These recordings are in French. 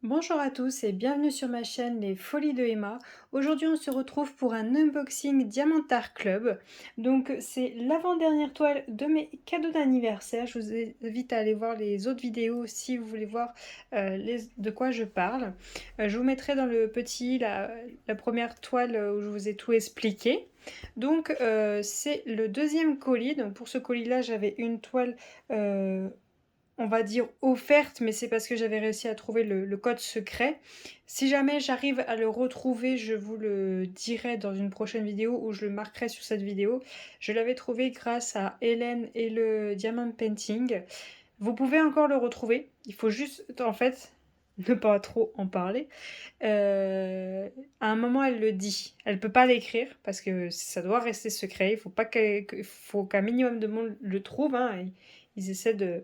Bonjour à tous et bienvenue sur ma chaîne Les Folies de Emma. Aujourd'hui on se retrouve pour un unboxing Diamantart Club. Donc c'est l'avant-dernière toile de mes cadeaux d'anniversaire. Je vous invite à aller voir les autres vidéos si vous voulez voir de quoi je parle. Je vous mettrai dans le petit la première toile où je vous ai tout expliqué. Donc c'est le deuxième colis. Donc pour ce colis là j'avais une toile on va dire offerte, mais c'est parce que j'avais réussi à trouver le code secret. Si jamais j'arrive à le retrouver, je vous le dirai dans une prochaine vidéo ou je le marquerai sur cette vidéo. Je l'avais trouvé grâce à Hélène et le Diamond Painting. Vous pouvez encore le retrouver. Il faut juste, en fait, ne pas trop en parler. À un moment, elle le dit. Elle peut pas l'écrire parce que ça doit rester secret. Il faut pas faut qu'un minimum de monde le trouve. Hein. Ils essaient de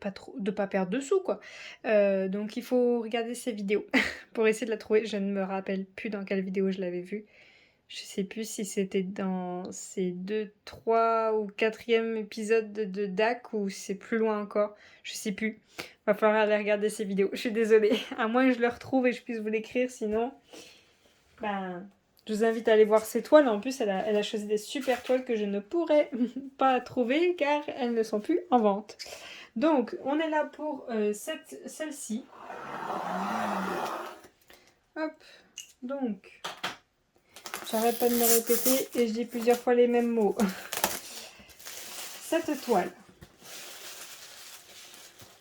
pas perdre de sous quoi. Donc il faut regarder ces vidéos pour essayer de la trouver. Je ne me rappelle plus dans quelle vidéo je l'avais vue. Je sais plus si c'était dans ces 2, 3 ou 4e épisode de DAC ou si c'est plus loin encore. Je sais plus. Va falloir aller regarder ces vidéos. Je suis désolée. À moins que je le retrouve et je puisse vous l'écrire. Sinon, ben, je vous invite à aller voir ces toiles. En plus, elle a choisi des super toiles que je ne pourrais pas trouver car elles ne sont plus en vente. Donc, on est là pour celle-ci. Hop, donc, j'arrête pas de me répéter et je dis plusieurs fois les mêmes mots. Cette toile.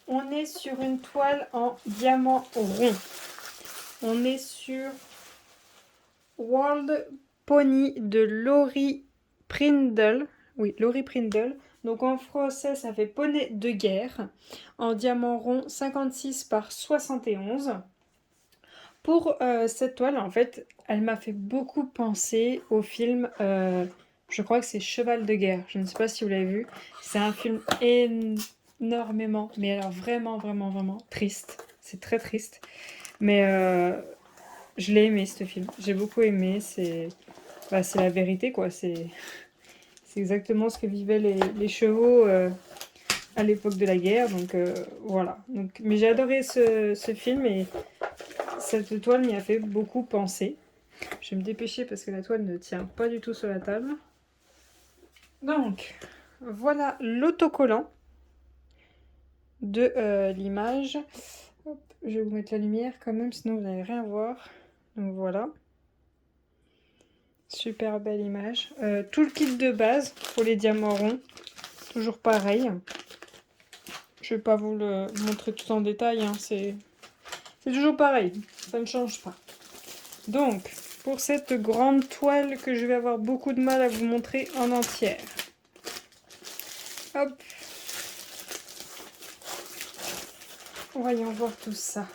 On est sur une toile en diamant rond. On est sur World Pony de Laurie Prindle. Oui, Laurie Prindle. Donc en français, ça fait poney de guerre. En diamant rond, 56 par 71. Pour cette toile, en fait, elle m'a fait beaucoup penser au film, je crois que c'est Cheval de guerre. Je ne sais pas si vous l'avez vu. C'est un film énormément, mais alors vraiment, vraiment, vraiment triste. C'est très triste. Mais je l'ai aimé, ce film. J'ai beaucoup aimé. C'est la vérité, quoi. C'est exactement ce que vivaient les chevaux à l'époque de la guerre. Donc voilà. Donc, mais j'ai adoré ce film et cette toile m'y a fait beaucoup penser. Je vais me dépêcher parce que la toile ne tient pas du tout sur la table. Donc, voilà l'autocollant de l'image. Je vais vous mettre la lumière quand même, sinon vous n'allez rien voir. Donc voilà. Super belle image. Tout le kit de base pour les diamants ronds. Toujours pareil. Je ne vais pas vous le montrer tout en détail. Hein. C'est toujours pareil. Ça ne change pas. Donc, pour cette grande toile que je vais avoir beaucoup de mal à vous montrer en entière. Hop. Voyons voir tout ça.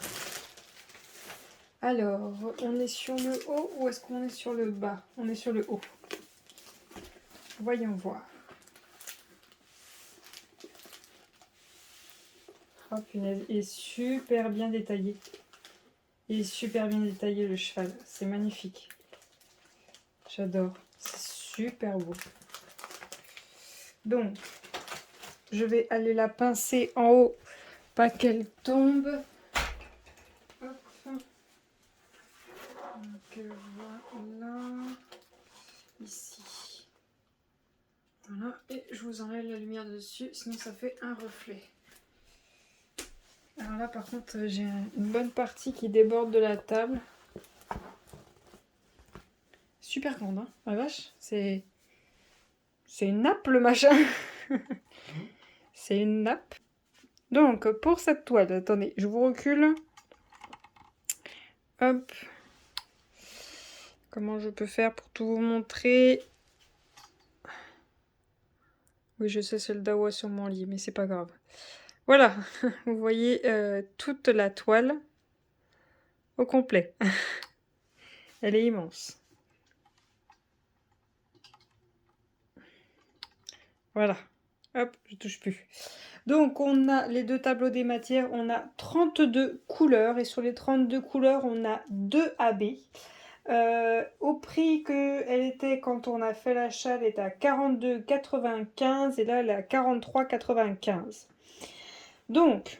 Alors, on est sur le haut ou est-ce qu'on est sur le bas? On est sur le haut. Voyons voir. Oh punaise, il est super bien détaillé. Il est super bien détaillé le cheval. C'est magnifique. J'adore. C'est super beau. Donc, je vais aller la pincer en haut. Pas qu'elle tombe. Hop. Donc voilà. Ici. Voilà. Et je vous enlève la lumière dessus. Sinon ça fait un reflet. Alors là par contre j'ai une bonne partie qui déborde de la table. Super grande hein. La vache. C'est une nappe le machin. C'est une nappe. Donc pour cette toile, attendez, je vous recule. Hop. Comment je peux faire pour tout vous montrer? Oui, je sais, c'est le dawa sur mon lit, mais c'est pas grave. Voilà, vous voyez toute la toile au complet. Elle est immense. Voilà. Hop, je touche plus. Donc, on a les deux tableaux des matières. On a 32 couleurs. Et sur les 32 couleurs, on a 2 AB. Au prix qu'elle était quand on a fait l'achat, elle était à 42,95 et là elle est à 43,95. Donc,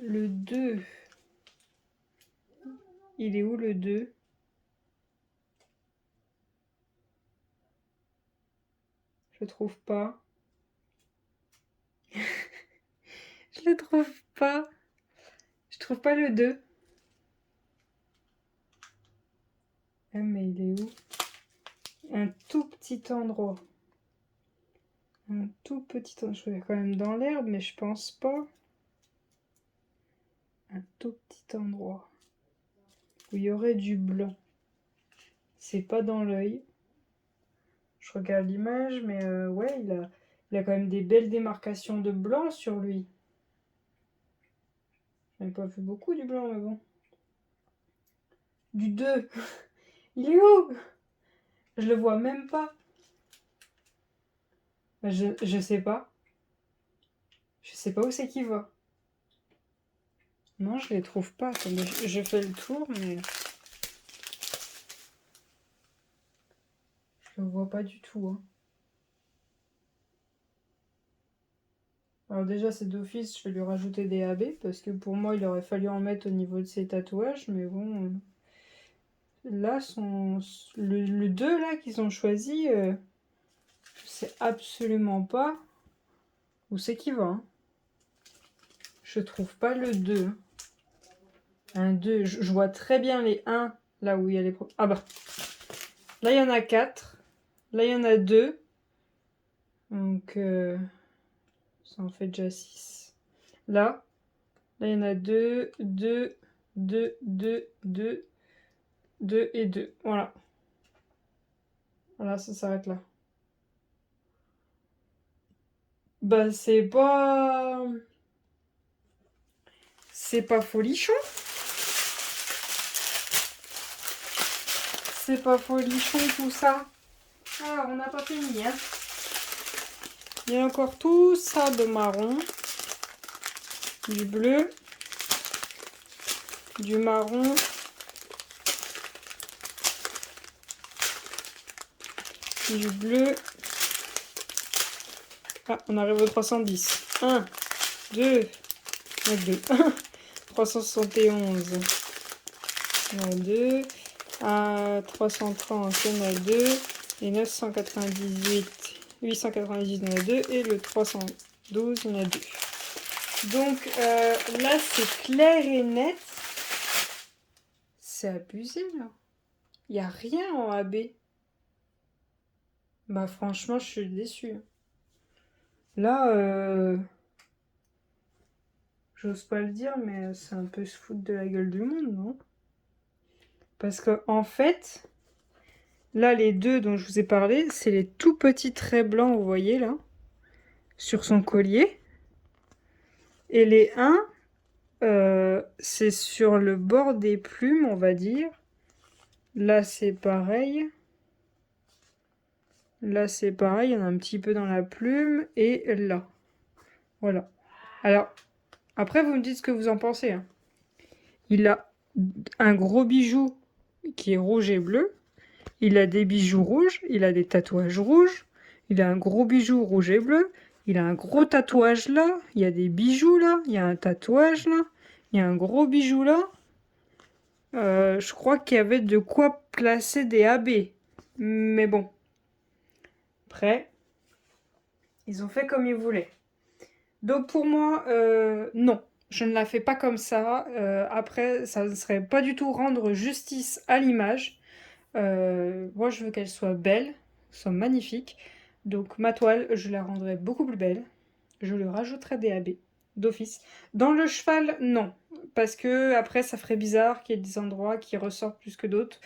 Le 2. Il est où le 2? Je le trouve pas. Je le trouve pas. Je trouve pas le 2. Ah, mais il est où? Un tout petit endroit. Un tout petit endroit. Je vais quand même dans l'herbe, mais je pense pas. Un tout petit endroit. Où il y aurait du blanc. C'est pas dans l'œil. Je regarde l'image, mais ouais, il a quand même des belles démarcations de blanc sur lui. J'en ai pas vu beaucoup du blanc, mais bon. Du 2. Il est où? Je le vois même pas. Je sais pas. Je sais pas où c'est qu'il va. Non, je les trouve pas. Attendez, je fais le tour, mais je le vois pas du tout, hein. Alors déjà, c'est d'office, je vais lui rajouter des AB, parce que pour moi, il aurait fallu en mettre au niveau de ses tatouages, mais bon... Là, le 2 là qu'ils ont choisi, je sais absolument pas où c'est qu'il va, hein. Je trouve pas le 2. Un 2, je vois très bien les 1, là où il y a les... Ah bah, là il y en a 4, là il y en a 2, donc ça en fait déjà 6. Là il y en a 2, 2, 2, 2, 2, 2 et 2, voilà. Voilà, ça s'arrête là. Bah c'est pas... C'est pas folichon. C'est pas folichon tout ça. Alors, on n'a pas fini, hein. Il y a encore tout ça de marron, du bleu, du marron, du bleu. Ah, on arrive au 310. 1, 2, 2. 371. Il y en a 2. À 330, il y en a 2. Et 998, 898, il y en a 2. Et le 312, il y en a 2. Donc là, c'est clair et net. C'est abusé, là. Il n'y a rien en AB. Bah franchement, je suis déçue. Là, j'ose pas le dire, mais c'est un peu se foutre de la gueule du monde, non? Parce que en fait, là, les 2 dont je vous ai parlé, c'est les tout petits traits blancs, vous voyez, là, sur son collier. Et les 1, c'est sur le bord des plumes, on va dire. Là, c'est pareil. Là, c'est pareil, il y en a un petit peu dans la plume. Et là. Voilà. Alors, après, vous me dites ce que vous en pensez, hein. Il a un gros bijou qui est rouge et bleu. Il a des bijoux rouges. Il a des tatouages rouges. Il a un gros bijou rouge et bleu. Il a un gros tatouage là. Il y a des bijoux là. Il y a un tatouage là. Il y a un gros bijou là. Je crois qu'il y avait de quoi placer des AB. Mais bon. Après, ils ont fait comme ils voulaient. Donc pour moi, non. Je ne la fais pas comme ça. Après, ça ne serait pas du tout rendre justice à l'image. Moi, je veux qu'elle soit belle, soit magnifique. Donc ma toile, je la rendrai beaucoup plus belle. Je lui rajouterai des AB d'office. Dans le cheval, non. Parce que après, ça ferait bizarre qu'il y ait des endroits qui ressortent plus que d'autres.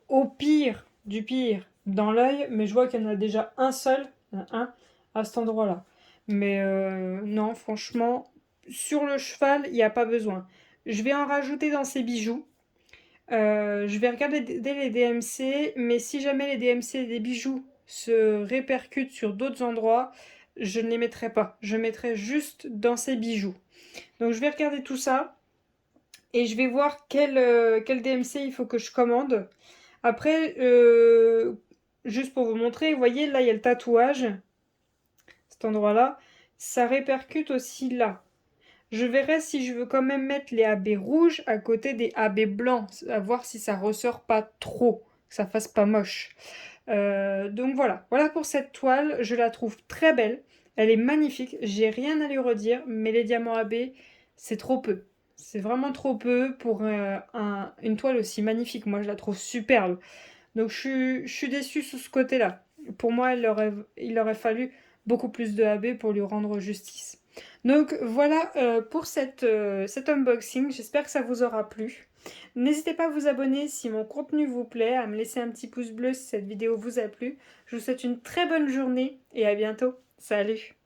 Au pire, du pire, dans l'œil, mais je vois qu'il y en a déjà un seul, il y en a un, à cet endroit-là. Mais non, franchement, sur le cheval, il n'y a pas besoin. Je vais en rajouter dans ces bijoux. Je vais regarder dès les DMC, mais si jamais les DMC des bijoux se répercutent sur d'autres endroits, je ne les mettrai pas. Je mettrai juste dans ces bijoux. Donc je vais regarder tout ça et je vais voir quel DMC il faut que je commande. Après, juste pour vous montrer, vous voyez, là, il y a le tatouage. Cet endroit-là. Ça répercute aussi là. Je verrai si je veux quand même mettre les AB rouges à côté des AB blancs, à voir si ça ressort pas trop, que ça fasse pas moche. Donc voilà pour cette toile, je la trouve très belle, elle est magnifique, j'ai rien à lui redire, mais les diamants AB, c'est trop peu. C'est vraiment trop peu pour une toile aussi magnifique, moi je la trouve superbe. Donc je suis déçue sous ce côté-là. Pour moi, il aurait fallu beaucoup plus de AB pour lui rendre justice. Donc voilà pour cet unboxing, j'espère que ça vous aura plu. N'hésitez pas à vous abonner si mon contenu vous plaît, à me laisser un petit pouce bleu si cette vidéo vous a plu. Je vous souhaite une très bonne journée et à bientôt. Salut!